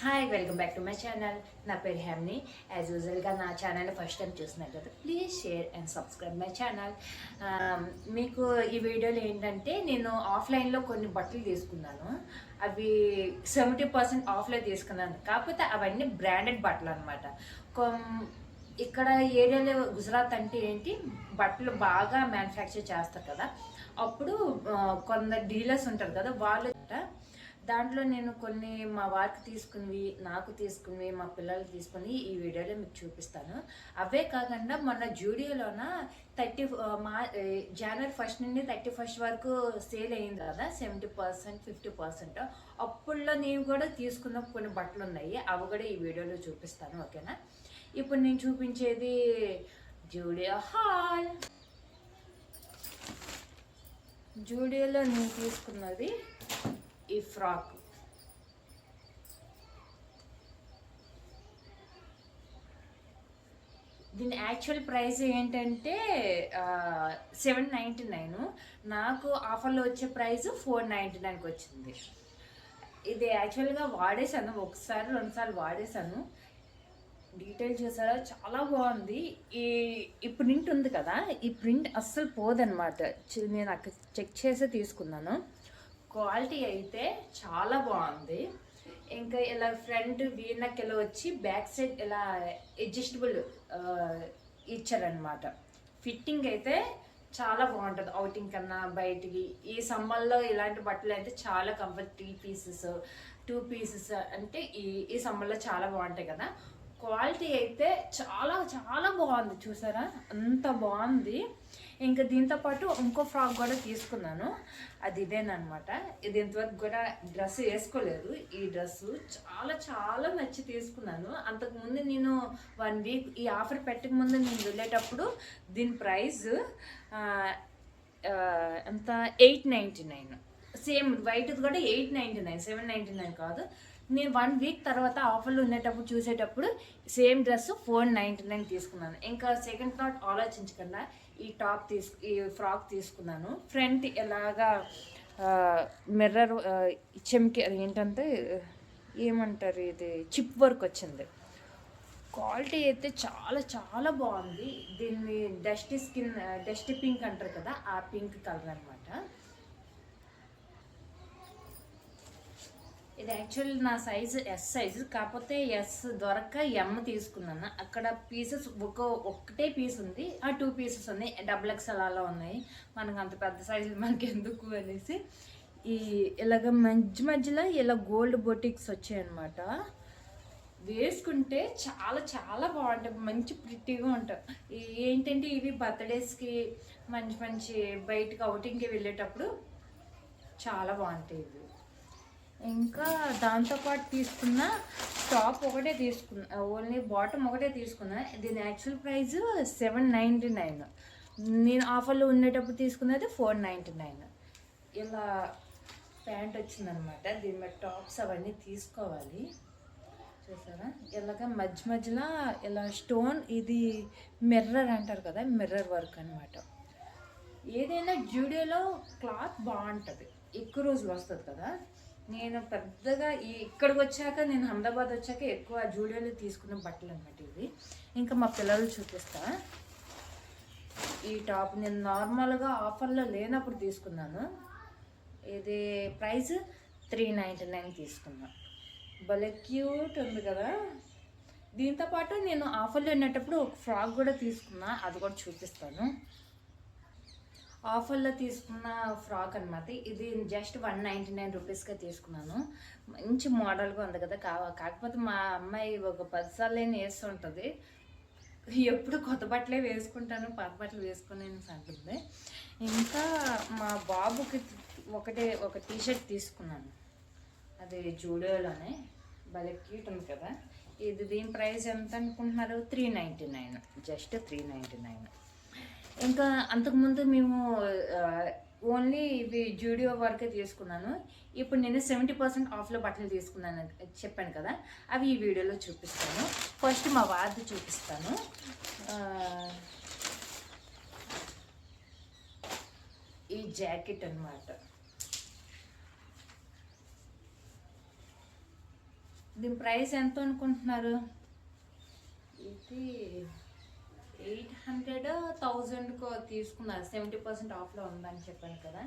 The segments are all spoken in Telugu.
Hi welcome back to my channel. నా పేరు హెమ్ని. యాజ్ యూజువల్గా నా ఛానల్ ఫస్ట్ టైం చూసినట్లయితే please share and subscribe my channel. మీకు ఈ వీడియోలో ఏంటంటే నేను ఆఫ్లైన్లో కొన్ని బట్టలు తీసుకున్నాను. అవి 70% ఆఫ్లో తీసుకున్నాను. కాకపోతే అవన్నీ బ్రాండెడ్ బట్టలు అనమాట. ఇక్కడ ఏరియాలో గుజరాత్ అంటే ఏంటి, బట్టలు బాగా మ్యానుఫ్యాక్చర్ చేస్తారు కదా. అప్పుడు కొందరు డీలర్స్ ఉంటారు కదా, వాళ్ళు దాంట్లో నేను కొన్ని మా వారికి తీసుకున్నవి, నాకు తీసుకున్నవి, మా పిల్లలు తీసుకుని ఈ వీడియోలో మీకు చూపిస్తాను. అవే కాకుండా మొన్న జూడియోలోన జనవరి 1 నుండి 31 వరకు సేల్ అయింది కదా, 70% 50%. అప్పుడులో నేను కూడా తీసుకున్న కొన్ని బట్టలు ఉన్నాయి, అవి కూడా ఈ వీడియోలో చూపిస్తాను. ఓకేనా? ఇప్పుడు నేను చూపించేది జూడియో హాల్. జూడియోలో నేను తీసుకున్నది ఈ ఫ్రాక్. దీని యాక్చువల్ ప్రైస్ ఏంటంటే 799. నాకు ఆఫర్లో వచ్చే ప్రైస్ 499కి వచ్చింది. ఇది యాక్చువల్గా వాడేసాను, ఒకసారి 2 సార్లు వాడేసాను. డీటెయిల్ చూసారా, చాలా బాగుంది. ఈ ప్రింట్ ఉంది కదా, ఈ ప్రింట్ అస్సలు పోదనమాట. నేను అక్కడ చెక్ చేసి తీసుకున్నాను. క్వాలిటీ అయితే చాలా బాగుంది. ఇంకా ఇలా ఫ్రంట్ వీనక్ ఇలా వచ్చి బ్యాక్ సైడ్ ఇలా అడ్జస్టబుల్ ఇచ్చారనమాట. ఫిట్టింగ్ అయితే చాలా బాగుంటుంది. అవుటింగ్ కన్నా బయటికి ఈ సమ్మర్లో ఇలాంటి బట్టలు అయితే చాలా కంఫర్ట్. 3 పీసెస్ 2 పీసెస్ అంటే ఈ సమ్మర్లో చాలా బాగుంటాయి కదా. క్వాలిటీ అయితే చాలా చాలా బాగుంది. చూసారా, అంత బాగుంది. ఇంకా దీంతో పాటు ఇంకో ఫ్రాక్ కూడా తీసుకున్నాను. అది ఇదేనమాట. ఇది ఇంతవరకు కూడా డ్రెస్ వేసుకోలేదు. ఈ డ్రెస్సు చాలా చాలా నచ్చి తీసుకున్నాను. అంతకుముందు నేను 1 వీక్ ఈ ఆఫర్ పెట్టక ముందు నేను వెళ్ళేటప్పుడు దీని ప్రైస్ ఎంత 899. సేమ్ వైట్ కూడా 899, 799 కాదు. నేను 1 వీక్ తర్వాత ఆఫర్లు ఉండేటప్పుడు చూసేటప్పుడు సేమ్ డ్రెస్ 499 తీసుకున్నాను. ఇంకా సెకండ్ థాట్ ఆలోచించకుండా ఈ ఫ్రాక్ తీసుకున్నాను. ఫ్రంట్ ఎలాగా మిర్రర్ చెమ్కి ఏంటంటే ఏమంటారు, ఇది చిప్ వర్క్ వచ్చింది. క్వాలిటీ అయితే చాలా చాలా బాగుంది. దీన్ని డస్ట్ పింక్ అంటారు కదా, ఆ పింక్ కలర్ అనమాట. ఇది యాక్చువల్ నా సైజు ఎస్ సైజు, కాకపోతే ఎస్ దొరక్క ఎమ్ తీసుకున్నాను. అక్కడ పీసెస్ ఒక్కటే పీస్ ఉంది, ఆ 2 పీసెస్ ఉన్నాయి. XXL అలా ఉన్నాయి. మనకు అంత పెద్ద సైజు మనకి ఎందుకు అనేసి ఇలాగ మధ్యలో ఇలా గోల్డ్ బొటిక్స్ వచ్చాయన్నమాట. వేసుకుంటే చాలా చాలా బాగుంటాయి, మంచి ప్రిట్టిగా ఉంటాయి. ఏంటంటే ఇవి బర్త్డేస్కి మంచి బయటకు అవుటింగ్కి వెళ్ళేటప్పుడు చాలా బాగుంటాయి ఇవి. ఇంకా దాంతోపాటు తీసుకున్న టాప్ ఒకటే తీసుకున్నా, ఓన్లీ బాటమ్ ఒకటే తీసుకున్నా. దీని యాక్చువల్ ప్రైస్ 799. నేను ఆఫర్లో ఉండేటప్పుడు తీసుకున్నది 499. ఇలా ప్యాంట్ వచ్చిందనమాట. దీని మీద టాప్స్ అవన్నీ తీసుకోవాలి. చూసారా, ఇలాగ మధ్యలో ఇలా స్టోన్, ఇది మిర్రర్ అంటారు కదా, మిర్రర్ వర్క్ అనమాట. ఏదైనా జూడియోలో క్లాత్ బాగుంటుంది, ఎక్కువ రోజులు వస్తుంది కదా. నేను పెద్దగా ఇక్కడికి వచ్చాక, నేను అహ్మదాబాద్ వచ్చాక ఎక్కువ జూడియోలో తీసుకున్న బట్టలు అనమాట ఇవి. ఇంకా మా పిల్లలు చూపిస్తా. ఈ టాప్ నేను నార్మల్గా ఆఫర్లో లేనప్పుడు తీసుకున్నాను. ఇది ప్రైస్ 399 తీసుకున్నాను. భలే క్యూట్ ఉంది కదా. దీంతోపాటు నేను ఆఫర్లో ఉన్నప్పుడు ఒక ఫ్రాక్ కూడా తీసుకున్నా, అది కూడా చూపిస్తాను. ఆఫర్లో తీసుకున్న ఫ్రాక్ అనమాట. ఇది జస్ట్ 199 రూపీస్గా తీసుకున్నాను. మంచి మోడల్గా ఉంది కదా. కాకపోతే మా అమ్మాయి ఒక 10 సార్లు వేస్తుంటుంది. ఎప్పుడు కొత్త బట్టలే వేసుకుంటాను, పాత బట్టలు వేసుకుని అంటుంది. ఇంకా మా బాబుకి ఒక టీషర్ట్ తీసుకున్నాను, అది జూడియోలోనే. భలే క్యూట్ ఉంది కదా. దీని ప్రైస్ ఎంత అనుకుంటున్నారు? 399, జస్ట్ 399. ఇంకా అంతకుముందు మేము ఓన్లీ ఇవి జూడియో వరకే తీసుకున్నాను. ఇప్పుడు నేను 70% ఆఫ్లో బట్టలు తీసుకున్నాను చెప్పాను కదా, అవి ఈ వీడియోలో చూపిస్తాను. ఫస్ట్ మా వారిది చూపిస్తాను. ఈ జాకెట్ అన్నమాట. దీని ప్రైస్ ఎంత అనుకుంటున్నారు? ఇది 800 1000 తీసుకున్నారు. 70% ఆఫ్లో ఉందని చెప్పాను కదా.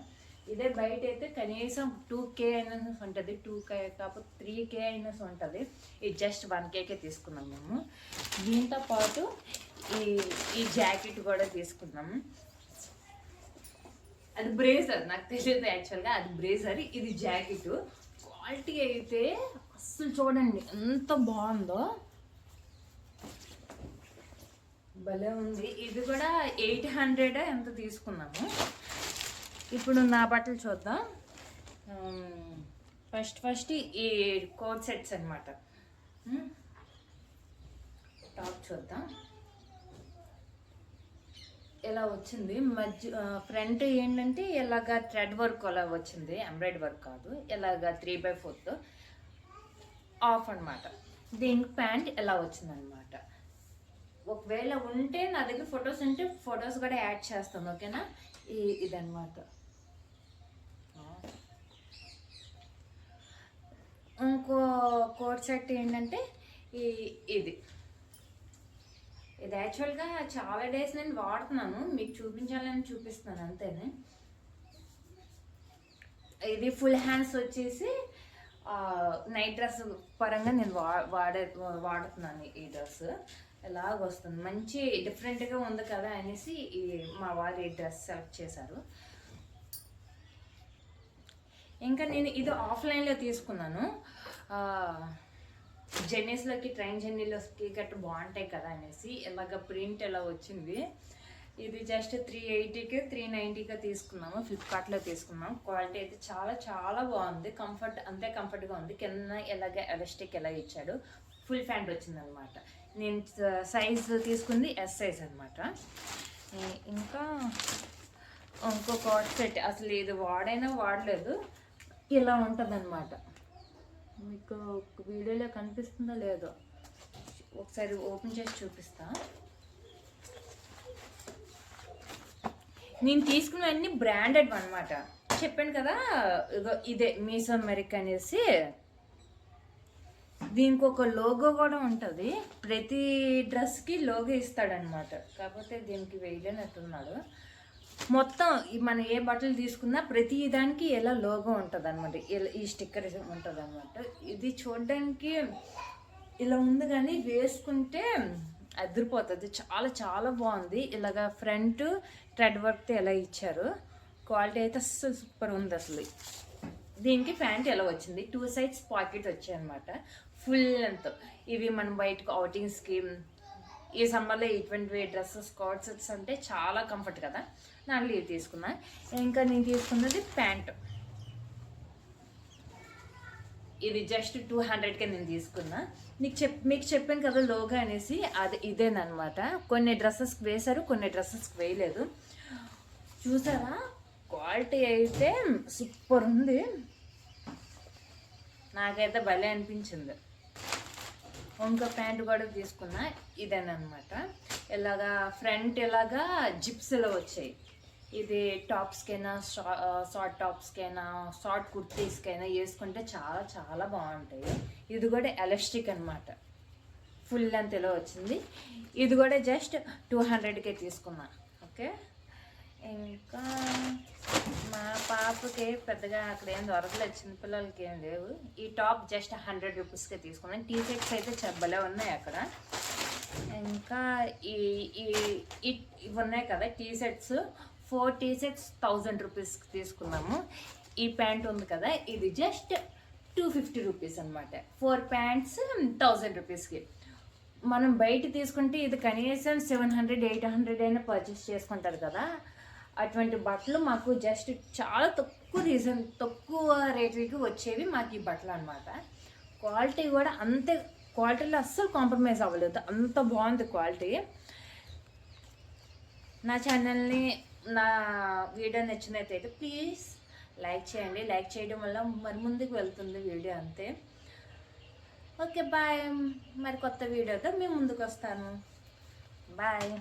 ఇదే బయట అయితే కనీసం 2K అయినా ఉంటుంది, 2K కాకపోతే 3K అయినా ఉంటుంది. ఇది జస్ట్ 1Kకే తీసుకున్నాం మేము. దీంతో పాటు ఈ జాకెట్ కూడా తీసుకున్నాము. అది బ్రేజర్, నాకు తెలియదు యాక్చువల్గా అది బ్రేజర్, ఇది జాకెట్. క్వాలిటీ అయితే అస్సలు చూడండి ఎంత బాగుందో, భలే ఉంది. ఇది కూడా 800 ఎంత తీసుకున్నాము. ఇప్పుడు నా బట్టలు చూద్దాం. ఫస్ట్ ఈ కోట్ సెట్స్ అనమాట. టాప్ చూద్దాం. ఇలా వచ్చింది. ఫ్రంట్ ఏంటంటే ఇలాగా థ్రెడ్ వర్క్ అలా వచ్చింది, ఎంబ్రాయిడరీ వర్క్ కాదు. ఇలాగా 3/4 ఆఫ్ అనమాట. దీనికి ప్యాంట్ ఎలా వచ్చిందనమాట. ఒకవేళ ఉంటే నా దగ్గర ఫొటోస్ ఉంటే ఫొటోస్ కూడా యాడ్ చేస్తాను, ఓకేనా. ఇదనమాట. ఇంకో కోట్ సెట్ ఏంటంటే ఇది యాక్చువల్గా చాలా డేస్ నేను వాడుతున్నాను, మీకు చూపించాలని చూపిస్తున్నాను అంతేనే. ఇది ఫుల్ హ్యాండ్స్ వచ్చేసి నైట్ డ్రెస్ పరంగా నేను వాడుతున్నాను. ఈ డ్రెస్ ఎలాగ వస్తుంది, మంచి డిఫరెంట్గా ఉంది కదా అనేసి మా వారు ఈ డ్రెస్ సెలెక్ట్ చేశారు. ఇంకా నేను ఇది ఆఫ్లైన్లో తీసుకున్నాను. జర్నీస్లోకి, ట్రైన్ జర్నీలోకి గట్రా బాగుంటాయి కదా అనేసి. ఇలాగ ప్రింట్ ఎలా వచ్చింది. ఇది జస్ట్ 380కి 390గా తీసుకున్నాము, ఫ్లిప్కార్ట్లో తీసుకున్నాం. క్వాలిటీ అయితే చాలా చాలా బాగుంది, కంఫర్ట్ అంతే కంఫర్ట్గా ఉంది. కింద ఎలాగ ఎలాస్టిక్ ఎలా ఇచ్చాడు. ఫుల్ ప్యాంట్ వచ్చిందనమాట. నేను సైజ్ తీసుకుంది ఎస్ సైజ్ అనమాట. ఇంకా ఇంకో కోట్ సెట్, అసలు ఇది వాడలేదు, ఇలా ఉంటుంది అనమాట. మీకు వీడియోలో కనిపిస్తుందో లేదో ఒకసారి ఓపెన్ చేసి చూపిస్తా. నేను తీసుకున్నవన్నీ బ్రాండెడ్ అనమాట. చెప్పాను కదా, ఇదే మీసో అమెరికా అనేసి. దీనికి ఒక లోగో కూడా ఉంటుంది, ప్రతి డ్రెస్కి లోగో ఇస్తాడనమాట. కాకపోతే దీనికి వేయలేనట్టున్నాడు. మొత్తం మనం ఏ బట్టలు తీసుకున్నా ప్రతి దానికి ఎలా లోగో ఉంటుంది అనమాట, ఈ స్టిక్కర్ ఉంటుంది అనమాట. ఇది చూడడానికి ఇలా ఉంది కానీ వేసుకుంటే అదిరిపోతుంది, చాలా చాలా బాగుంది. ఇలాగా ఫ్రంట్ థ్రెడ్ వర్క్తో ఎలా ఇచ్చారు. క్వాలిటీ అయితే అస్సలు సూపర్ ఉంది అసలు. దీనికి ప్యాంట్ ఎలా వచ్చింది, 2 సైడ్స్ పాకెట్ వచ్చాయి అనమాట. Full length. ఇవి మనం బయటకు అవుటింగ్స్కి, ఈ సమ్మర్లో ఇటువంటి డ్రెస్సెస్ కోట్ సెట్స్ అంటే చాలా కంఫర్ట్ కదా, దాంట్లో ఇవి తీసుకున్నా. ఇంకా నేను తీసుకున్నది ప్యాంట్. ఇది జస్ట్ 200కే నేను తీసుకున్నా. మీకు చెప్పాను కదా లోగో అనేసి, అది ఇదేనమాట. కొన్ని డ్రెస్సెస్కి వేశారు, కొన్ని డ్రెస్సెస్కి వేయలేదు. చూసారా, క్వాలిటీ అయితే సూపర్ ఉంది, నాకైతే భలే అనిపించింది. ఇంకో ప్యాంట్ కూడా తీసుకున్నా, ఇదేనమాట. ఇలాగా ఫ్రంట్ ఇలాగా జిప్స్లో వచ్చాయి. ఇది టాప్స్కైనా, షార్ట్ టాప్స్కైనా, షార్ట్ కుర్తీస్కైనా వేసుకుంటే చాలా చాలా బాగుంటాయి. ఇది కూడా ఎలాస్టిక్ అనమాట, ఫుల్ లెంత్ ఇలా వచ్చింది. ఇది కూడా జస్ట్ 200కే తీసుకున్నా, ఓకే. ఇంకా మా పాపకి పెద్దగా అక్కడ ఏం దొరకలేదు, చిన్నపిల్లలకి ఏం లేవు. ఈ టాప్ జస్ట్ 100 రూపీస్కే తీసుకున్నాను. టీ షర్ట్స్ అయితే చెప్పలే ఉన్నాయి అక్కడ. ఇంకా ఇవి ఉన్నాయి కదా టీ షర్ట్స్, 4 టీ షర్ట్స్ 1000 రూపీస్కి తీసుకున్నాము. ఈ ప్యాంట్ ఉంది కదా, ఇది జస్ట్ 250 రూపీస్ అనమాట. 4 ప్యాంట్స్ 1000 రూపీస్కి. మనం బయట తీసుకుంటే ఇది కనీసం 700 800 అయినా పర్చేస్ చేసుకుంటారు కదా. అటువంటి బట్టలు మాకు జస్ట్ చాలా తక్కువ రేట్లకి వచ్చేవి మాకు ఈ బట్టలు అనమాట. క్వాలిటీ కూడా అంతే, క్వాలిటీలో అస్సలు కాంప్రమైజ్ అవ్వలేదు, అంత బాగుంది క్వాలిటీ. నా ఛానల్ని, నా వీడియో నచ్చినట్లయితే ప్లీజ్ లైక్ చేయండి. లైక్ చేయడం వల్ల మరి ముందుకు వెళ్తుంది వీడియో, అంతే. Okay bye. మరి కొత్త వీడియోతో మేము ముందుకు వస్తాను. బాయ్.